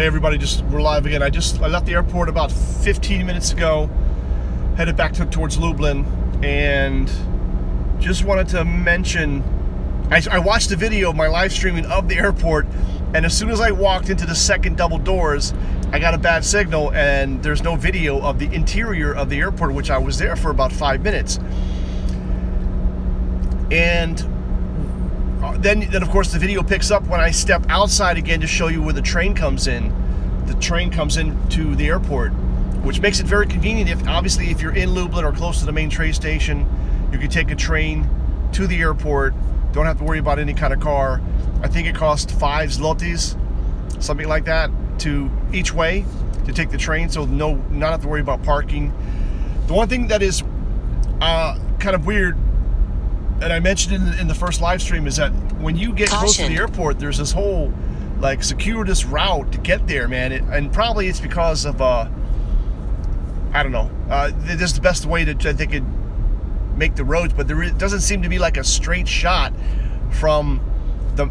Hey everybody, we're live again. I left the airport about 15 minutes ago, headed back towards Lublin, and just wanted to mention, I watched the video of my live streaming of the airport, and as soon as I walked into the second double doors, I got a bad signal, and there's no video of the interior of the airport, which I was there for about 5 minutes. And then of course the video picks up when I step outside again to show you where the train comes in. The train comes into the airport, which makes it very convenient. Obviously if you're in Lublin or close to the main train station, you can take a train to the airport. Don't have to worry about any kind of car. I think it costs 5 zlotys, something like that, to each way to take the train, so not have to worry about parking. The one thing that is kind of weird, and I mentioned in the first live stream, is that when you get close to the airport, there's this whole like circuitous route to get there, man. And probably it's because of I don't know. This is the best way to they could make the roads, but there doesn't seem to be like a straight shot from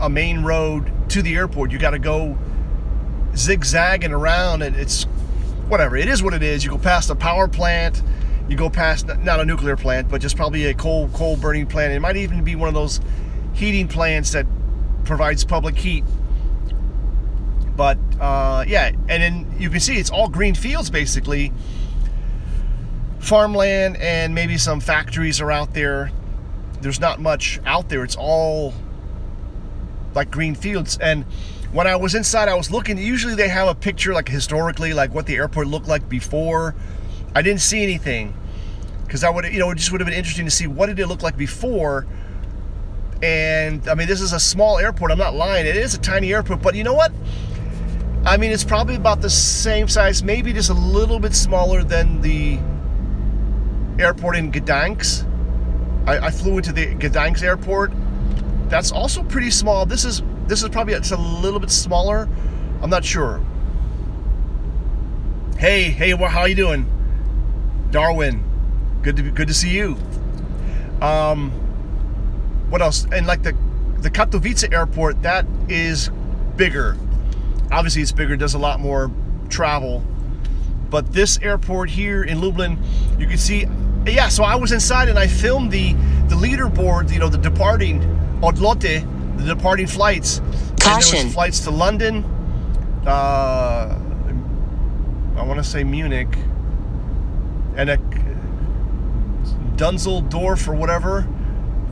a main road to the airport. You got to go zigzagging around, and it's whatever. It is what it is. You go past a power plant. You go past, not a nuclear plant, but just probably a coal burning plant. It might even be one of those heating plants that provides public heat. But yeah, and then you can see it's all green fields basically. Farmland, and maybe some factories are out there. There's not much out there. It's all like green fields. And when I was inside, I was looking. Usually they have a picture like historically, like what the airport looked like before. I didn't see anything, because I would, it just would have been interesting to see what did it look like before. And I mean, this is a small airport. I'm not lying. It is a tiny airport, but you know what? I mean, it's probably about the same size, maybe just a little bit smaller than the airport in Gdańsk. I flew into the Gdańsk airport. That's also pretty small. This is probably it's a little bit smaller. I'm not sure. Hey, how you doing? Darwin, good to see you. What else? And like the Katowice airport, that is bigger. Obviously it's bigger, does a lot more travel. But this airport here in Lublin, you can see, yeah, so I was inside and I filmed the leaderboard, the departing odloty, the departing flights. Caution. And there was flights to London, I want to say Munich, and a Dusseldorf or whatever.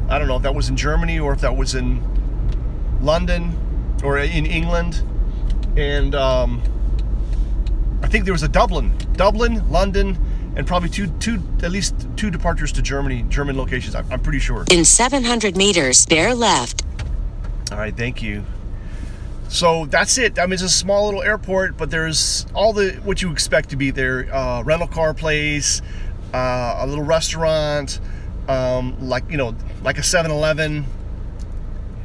I don't know if that was in Germany or if that was in London or in England. And I think there was a Dublin, London, and probably at least two departures to German locations. I'm pretty sure. In 700 meters, bear left. All right, thank you. So that's it. I mean, it's a small little airport, but there's all what you expect to be there. Rental car place, a little restaurant, like a 7-Eleven.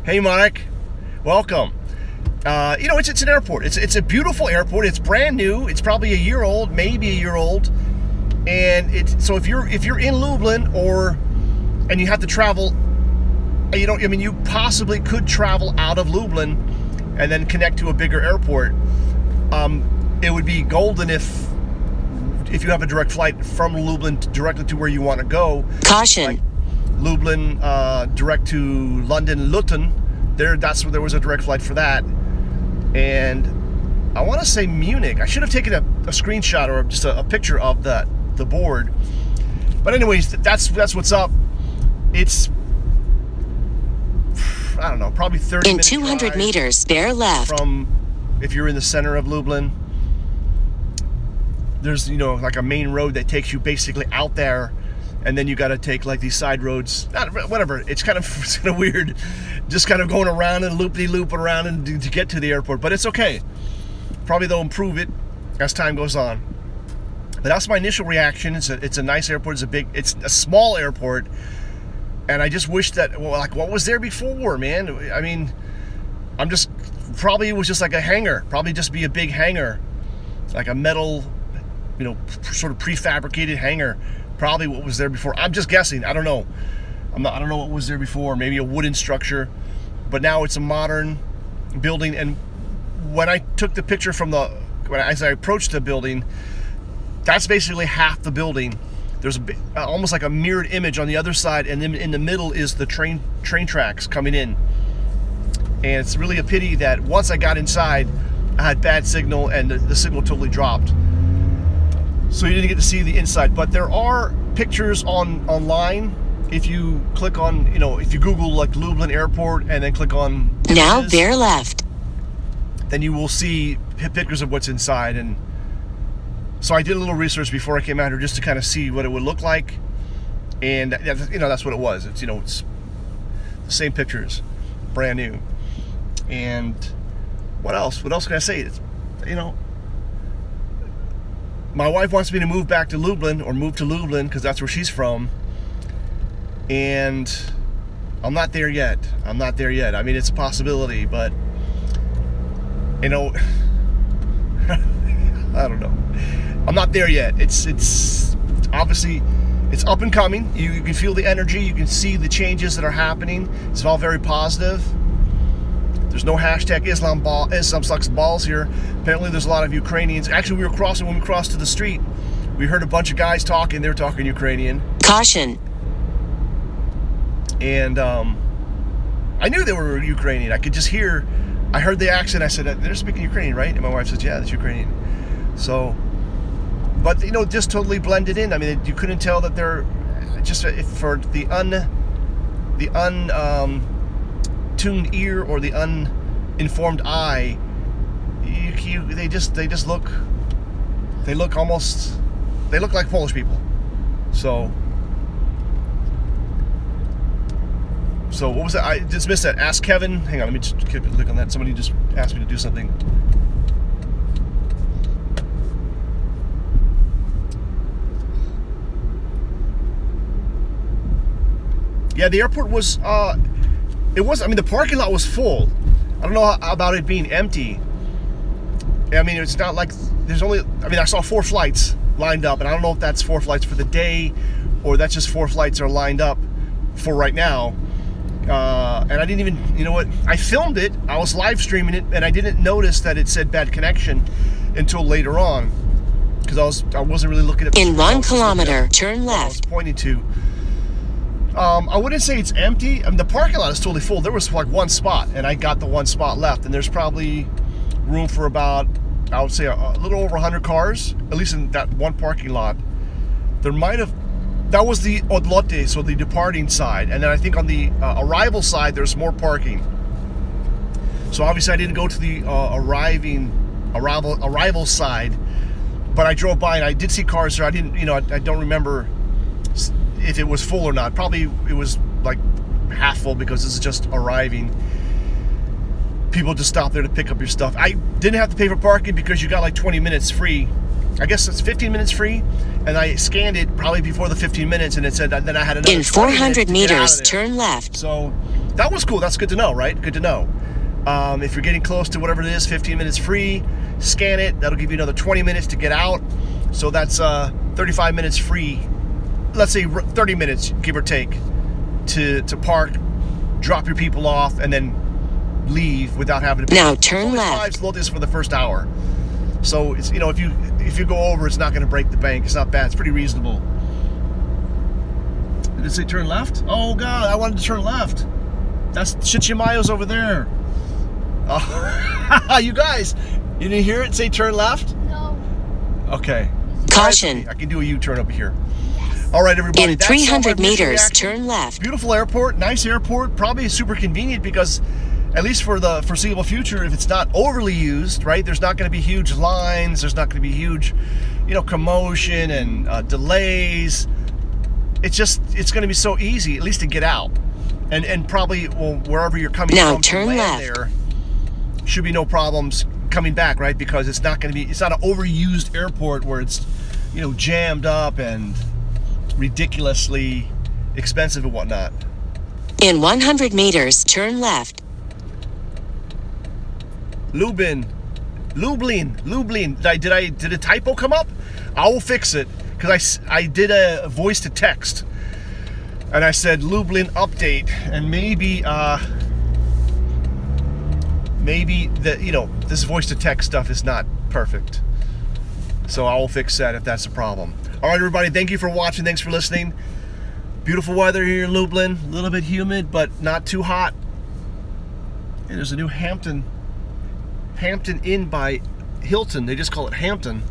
Hey, Mark, welcome. It's an airport. It's a beautiful airport. It's brand new. It's probably a year old, maybe a year old. And so if you're in Lublin and you have to travel, you possibly could travel out of Lublin and then connect to a bigger airport. It would be golden if you have a direct flight from Lublin directly to where you want to go. Caution. Like Lublin direct to London Luton. There was a direct flight for that. And I want to say Munich. I should have taken a screenshot or just a picture of the board. But anyways, that's what's up. It's, I don't know, probably 30 minutes. In 200 meters, bear left. From, if you're in the center of Lublin, there's, like a main road that takes you basically out there, and then you got to take like these side roads, whatever. It's kind of weird, just kind of going around and loop around and to get to the airport, but it's okay. Probably they'll improve it as time goes on. But that's my initial reaction. It's a nice airport. It's a small airport. And I just wish that, like, what was there before, man? I mean, probably it was just like a hangar. Probably just be a big hangar. Like a metal, sort of prefabricated hangar. Probably what was there before. I'm just guessing. I don't know. I don't know what was there before. Maybe a wooden structure. But now it's a modern building. And when I took the picture from as I approached the building, that's basically half the building. There's almost like a mirrored image on the other side, and then in the middle is the train tracks coming in. And it's really a pity that once I got inside, I had bad signal, and the signal totally dropped. So you didn't get to see the inside. But there are pictures online. If you click on, if you Google like Lublin Airport and then click on images, now bear left, then you will see pictures of what's inside. And so I did a little research before I came out here just to kind of see what it would look like. And that's what it was. It's it's the same pictures, brand new. And what else? What else can I say? It's, my wife wants me to move back to Lublin, or move to Lublin, because that's where she's from. And I'm not there yet. I'm not there yet. I mean, it's a possibility, but I don't know. I'm not there yet. It's obviously, it's up and coming. You can feel the energy. You can see the changes that are happening. It's all very positive. There's no hashtag Islam sucks balls here. Apparently there's a lot of Ukrainians. Actually, when we crossed to the street, we heard a bunch of guys talking. They were talking Ukrainian. Caution. And I knew they were Ukrainian. I could just hear, I heard the accent. I said, they're speaking Ukrainian, right? And my wife says, yeah, that's Ukrainian. So, but just totally blended in. I mean, you couldn't tell that they're just, for the untuned ear or the uninformed eye, they look like Polish people. So what was that? I just missed that. Ask Kevin. Hang on, let me just click on that. Somebody just asked me to do something. Yeah, the airport was, I mean, the parking lot was full. I don't know about it being empty. I mean, it's not like there's only, I saw 4 flights lined up, and I don't know if that's 4 flights for the day, or that's just 4 flights are lined up for right now. And I didn't even, I filmed it, I was live streaming it, and I didn't notice that it said bad connection until later on, because I wasn't really looking at. In 1 kilometer, turn left. I was pointing to. I wouldn't say it's empty. I mean, the parking lot is totally full. There was like 1 spot, and I got the 1 spot left, and there's probably room for about, I would say, a little over 100 cars, at least in that 1 parking lot. There might have. That was the odlote, so the departing side, and then I think on the arrival side there's more parking. So obviously I didn't go to the arrival side, but I drove by and I did see cars there. I didn't, I don't remember if it was full or not. Probably it was like half full, because this is just arriving. People just stop there to pick up your stuff. I didn't have to pay for parking because you got like 20 minutes free. I guess it's 15 minutes free, and I scanned it probably before the 15 minutes, and it said that then I had another. In 400 meters, turn left. So that was cool. That's good to know, right? Good to know. If you're getting close to whatever it is, 15 minutes free, scan it. That'll give you another 20 minutes to get out. So that's 35 minutes free. Let's say 30 minutes, give or take, to park, drop your people off, and then leave without having to pay. Now turn left. 5 zlotys for the first hour. So it's, if you go over, it's not going to break the bank. It's not bad. It's pretty reasonable. Did it say turn left? Oh God, I wanted to turn left. That's Chichimayo's over there. Oh. You guys, you didn't hear it say turn left? No. Okay. Caution. I can do a U-turn over here. All right, everybody. In 300 meters, turn left. Beautiful airport, nice airport, probably super convenient, because at least for the foreseeable future, if it's not overly used, right, there's not going to be huge lines, there's not going to be huge, commotion and delays. It's going to be so easy, at least to get out. And probably, well, wherever you're coming now from, turn left. There should be no problems coming back, right? Because it's not an overused airport where it's, jammed up and ridiculously expensive and whatnot. In 100 meters, turn left. Lublin. Did a typo come up? I will fix it, because I did a voice to text, and I said Lublin update, and maybe maybe this voice-to-text stuff is not perfect. So I will fix that if that's a problem. All right, everybody, thank you for watching. Thanks for listening. Beautiful weather here in Lublin. A little bit humid, but not too hot. And there's a new Hampton Inn by Hilton. They just call it Hampton.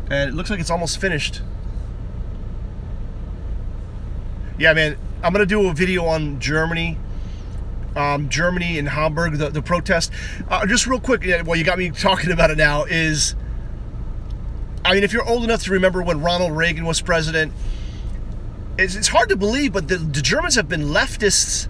And it looks like it's almost finished. Yeah, man, I'm going to do a video on Germany. Germany and Hamburg, the protest. Just real quick, well, you got me talking about it now, is, I mean, if you're old enough to remember when Ronald Reagan was president, it's hard to believe, but the Germans have been leftists.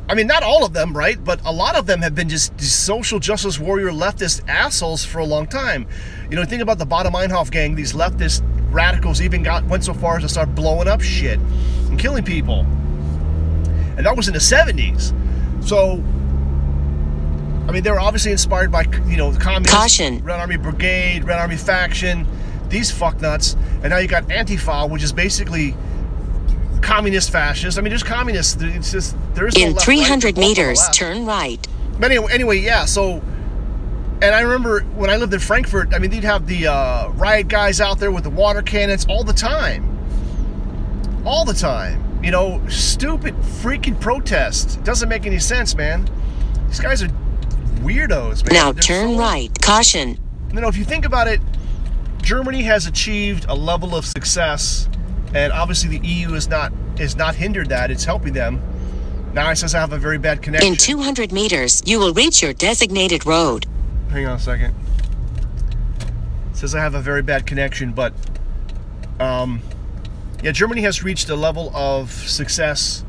I mean, not all of them, right? But a lot of them have been just social justice warrior leftist assholes for a long time. You know, think about the Bader-Meinhof gang. These leftist radicals even went so far as to start blowing up shit and killing people. And that was in the 70s. So, I mean, they were obviously inspired by, the communists. Caution. Red Army Brigade, Red Army Faction, these fucknuts. And now you got Antifa, which is basically communist fascists. I mean, there's communists. It's just, there is no in left, 300 right, meters, turn right. But anyway, yeah, so, and I remember when I lived in Frankfurt, I mean, they'd have the riot guys out there with the water cannons all the time. All the time. You know, stupid freaking protest. It doesn't make any sense, man. These guys are weirdos, man. Now turn right. Caution. You know, if you think about it, Germany has achieved a level of success, and obviously the EU is not hindered that. It's helping them. Now it says I have a very bad connection. In 200 meters, you will reach your designated road. Hang on a second. It says I have a very bad connection, but yeah, Germany has reached a level of success,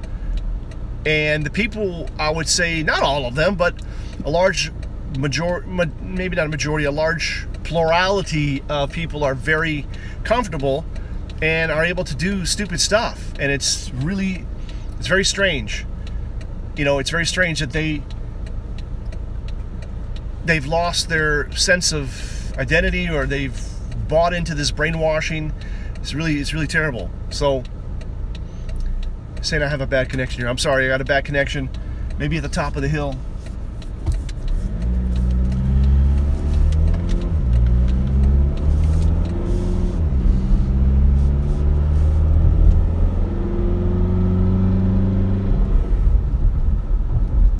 and the people, I would say, not all of them, but a large majority, maybe not a majority, a large plurality of people are very comfortable and are able to do stupid stuff. And it's very strange. You know, it's very strange that they've lost their sense of identity, or they've bought into this brainwashing. It's really terrible. So, saying I have a bad connection here. I'm sorry, I got a bad connection. Maybe at the top of the hill.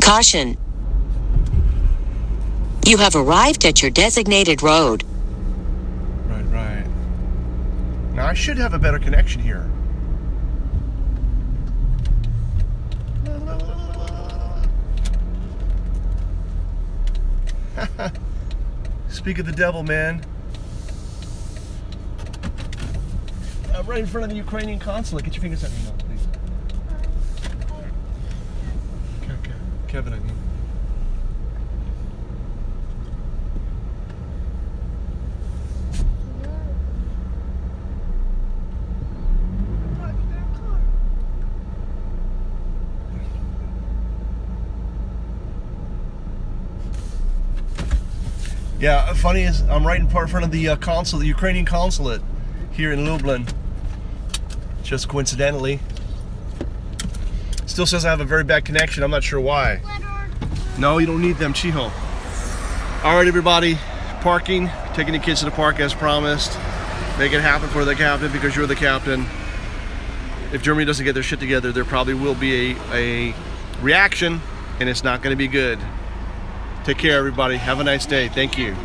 Caution. You have arrived at your designated road. Right. Now I should have a better connection here. Speak of the devil, man. I'm right in front of the Ukrainian consulate. Get your fingers on me now, please. Okay. Kevin, I mean. Yeah, funny is I'm right in front of the consulate, the Ukrainian consulate here in Lublin. Just coincidentally. Still says I have a very bad connection. I'm not sure why. No, you don't need them, Chiho. All right, everybody. Parking. Taking the kids to the park as promised. Make it happen for the captain because you're the captain. If Germany doesn't get their shit together, there probably will be a reaction, and it's not going to be good. Take care, everybody. Have a nice day. Thank you.